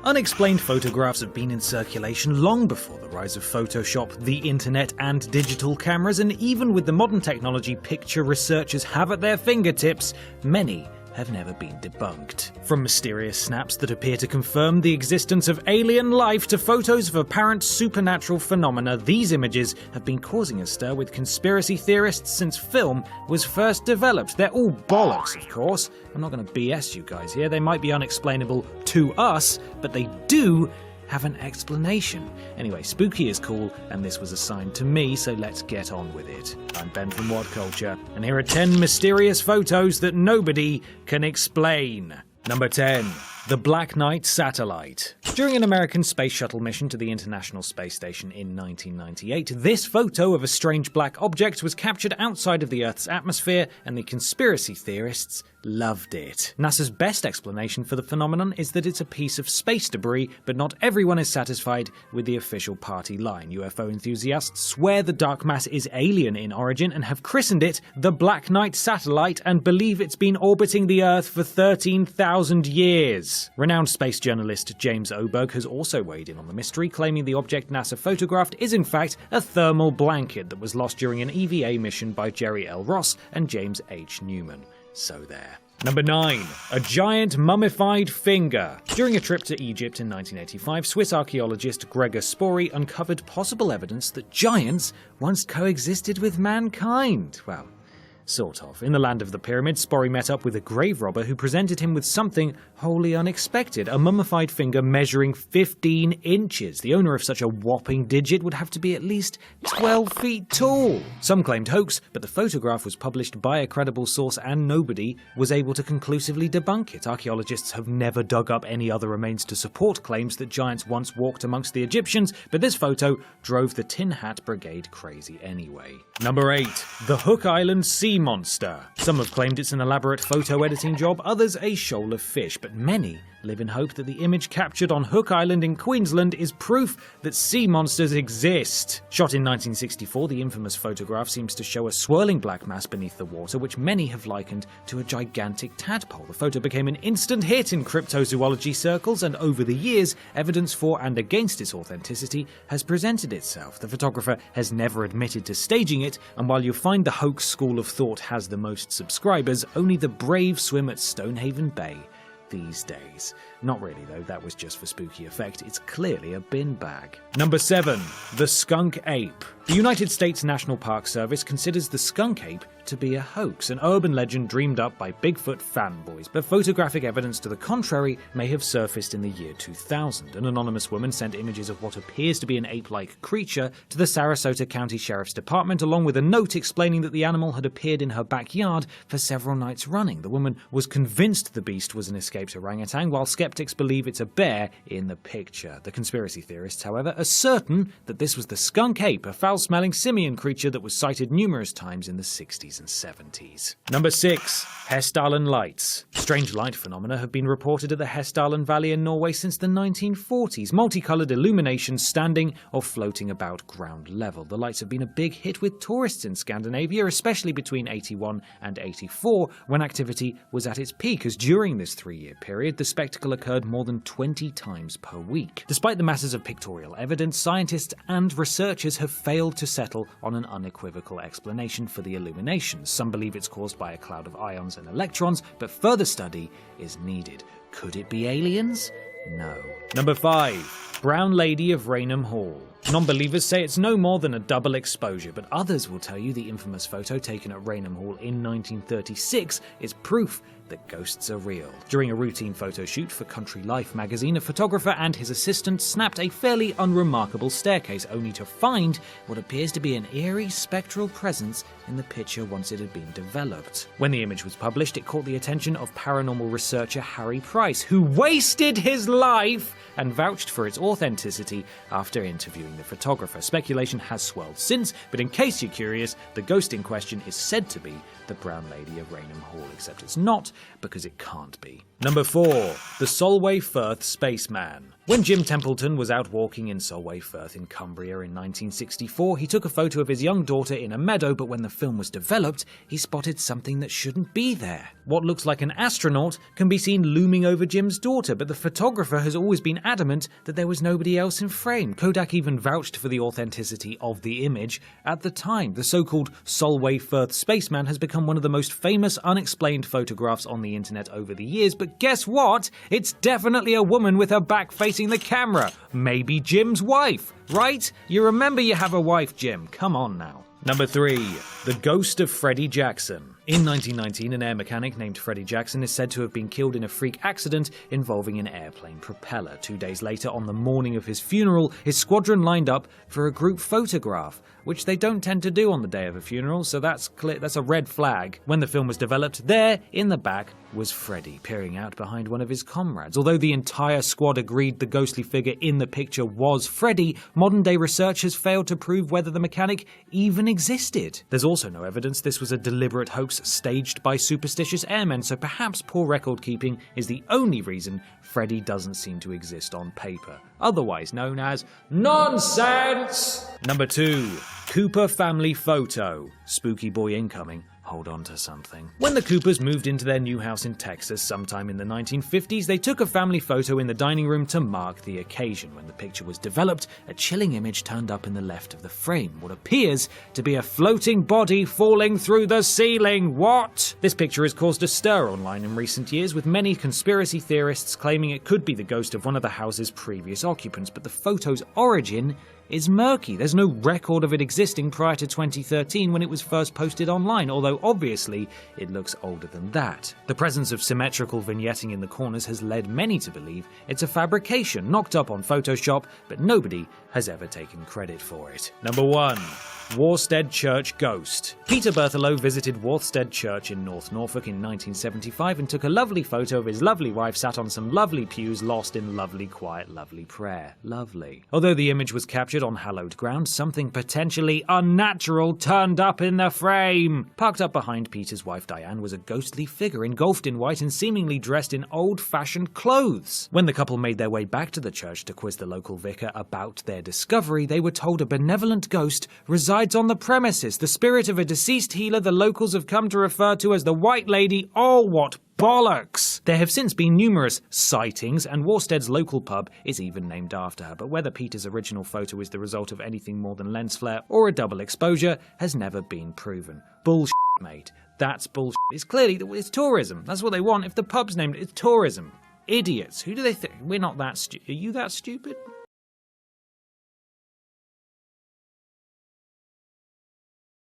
Unexplained photographs have been in circulation long before the rise of Photoshop, the internet, and digital cameras, and even with the modern technology picture researchers have at their fingertips, many have never been debunked. From mysterious snaps that appear to confirm the existence of alien life to photos of apparent supernatural phenomena, these images have been causing a stir with conspiracy theorists since film was first developed. They're all bollocks, of course. I'm not going to BS you guys here. They might be unexplainable to us, but they do have an explanation. Anyway, spooky is cool, and this was assigned to me, so let's get on with it. I'm Ben from What Culture, and here are 10 mysterious photos that nobody can explain. Number 10. The Black Knight Satellite. During an American space shuttle mission to the International Space Station in 1998, this photo of a strange black object was captured outside of the Earth's atmosphere, and the conspiracy theorists loved it. NASA's best explanation for the phenomenon is that it's a piece of space debris, but not everyone is satisfied with the official party line. UFO enthusiasts swear the dark mass is alien in origin and have christened it the Black Knight Satellite and believe it's been orbiting the Earth for 13,000 years. Renowned space journalist James Oberg has also weighed in on the mystery, claiming the object NASA photographed is in fact a thermal blanket that was lost during an EVA mission by Jerry L. Ross and James H. Newman. So there. Number 9. A giant mummified finger. During a trip to Egypt in 1985, Swiss archaeologist Gregor Spori uncovered possible evidence that giants once coexisted with mankind. Well, sort of. In the land of the pyramids, Spori met up with a grave robber who presented him with something wholly unexpected, a mummified finger measuring 15 inches. The owner of such a whopping digit would have to be at least 12 feet tall. Some claimed hoax, but the photograph was published by a credible source and nobody was able to conclusively debunk it. Archaeologists have never dug up any other remains to support claims that giants once walked amongst the Egyptians, but this photo drove the Tin Hat Brigade crazy anyway. Number 8. The Hook Island Sea Monster. Some have claimed it's an elaborate photo editing job, others a shoal of fish, but many live in hope that the image captured on Hook Island in Queensland is proof that sea monsters exist. Shot in 1964, the infamous photograph seems to show a swirling black mass beneath the water, which many have likened to a gigantic tadpole. The photo became an instant hit in cryptozoology circles, and over the years, evidence for and against its authenticity has presented itself. The photographer has never admitted to staging it, and while you'll find the hoax school of thought has the most subscribers, only the brave swim at Stonehaven Bay these days. Not really though, that was just for spooky effect. It's clearly a bin bag. Number 7. The Skunk Ape. The United States National Park Service considers the skunk ape to be a hoax, an urban legend dreamed up by Bigfoot fanboys, but photographic evidence to the contrary may have surfaced in the year 2000. An anonymous woman sent images of what appears to be an ape-like creature to the Sarasota County Sheriff's Department, along with a note explaining that the animal had appeared in her backyard for several nights running. The woman was convinced the beast was an escaped orangutan, while skeptics believe it's a bear in the picture. The conspiracy theorists, however, are certain that this was the skunk ape, a foul-smelling simian creature that was sighted numerous times in the 60s and 70s. Number 6. Hessdalen Lights. Strange light phenomena have been reported at the Hessdalen Valley in Norway since the 1940s. Multicolored illuminations standing or floating about ground level. The lights have been a big hit with tourists in Scandinavia, especially between 81 and 84, when activity was at its peak, as during this 3-year period, the spectacle occurred more than 20 times per week. Despite the masses of pictorial evidence, scientists and researchers have failed to settle on an unequivocal explanation for the illumination. Some believe it's caused by a cloud of ions and electrons, but further study is needed. Could it be aliens? No. Number 5. Brown Lady of Raynham Hall. Non-believers say it's no more than a double exposure, but others will tell you the infamous photo taken at Raynham Hall in 1936 is proof that ghosts are real. During a routine photo shoot for Country Life magazine, a photographer and his assistant snapped a fairly unremarkable staircase, only to find what appears to be an eerie spectral presence in the picture once it had been developed. When the image was published, it caught the attention of paranormal researcher Harry Price, who wasted his life and vouched for its authenticity after interviewing the photographer. Speculation has swirled since, but in case you're curious, the ghost in question is said to be the Brown Lady of Raynham Hall, except it's not, because it can't be. Number 4. The Solway Firth Spaceman. When Jim Templeton was out walking in Solway Firth in Cumbria in 1964, he took a photo of his young daughter in a meadow, but when the film was developed, he spotted something that shouldn't be there. What looks like an astronaut can be seen looming over Jim's daughter, but the photographer has always been adamant that there was nobody else in frame. Kodak even vouched for the authenticity of the image at the time. The so-called Solway Firth spaceman has become one of the most famous unexplained photographs on the internet over the years, but guess what? It's definitely a woman with her back facing the camera. Maybe Jim's wife, right? You remember you have a wife, Jim. Come on now. Number 3. The Ghost of Freddie Jackson. In 1919, an air mechanic named Freddie Jackson is said to have been killed in a freak accident involving an airplane propeller. 2 days later, on the morning of his funeral, his squadron lined up for a group photograph, which they don't tend to do on the day of a funeral, so that's a red flag. When the film was developed, there, in the back, was Freddie, peering out behind one of his comrades. Although the entire squad agreed the ghostly figure in the picture was Freddie, modern-day research has failed to prove whether the mechanic even existed. There's also no evidence this was a deliberate hoax staged by superstitious airmen, so perhaps poor record-keeping is the only reason Freddie doesn't seem to exist on paper, otherwise known as nonsense! Number 2. Cooper family photo. Spooky boy incoming. Hold on to something. When the Coopers moved into their new house in Texas sometime in the 1950s, they took a family photo in the dining room to mark the occasion. When the picture was developed, a chilling image turned up in the left of the frame, what appears to be a floating body falling through the ceiling. What? This picture has caused a stir online in recent years, with many conspiracy theorists claiming it could be the ghost of one of the house's previous occupants, but the photo's origin is murky. There's no record of it existing prior to 2013 when it was first posted online, although obviously it looks older than that. The presence of symmetrical vignetting in the corners has led many to believe it's a fabrication knocked up on Photoshop, but nobody has ever taken credit for it. Number 1. Worstead Church Ghost. Peter Berthelot visited Worstead Church in North Norfolk in 1975 and took a lovely photo of his lovely wife sat on some lovely pews lost in lovely quiet lovely prayer. Lovely. Although the image was captured on hallowed ground, something potentially unnatural turned up in the frame. Parked up behind Peter's wife Diane was a ghostly figure engulfed in white and seemingly dressed in old-fashioned clothes. When the couple made their way back to the church to quiz the local vicar about their discovery, they were told a benevolent ghost resides on the premises, the spirit of a deceased healer the locals have come to refer to as the White Lady. Oh, what bollocks! There have since been numerous sightings, and Worstead's local pub is even named after her, but whether Peter's original photo is the result of anything more than lens flare or a double exposure has never been proven. Bullshit, mate. That's bullshit. It's tourism. That's what they want. If the pub's named, it's tourism. Idiots. Who do they think? We're not that stupid. Are you that stupid?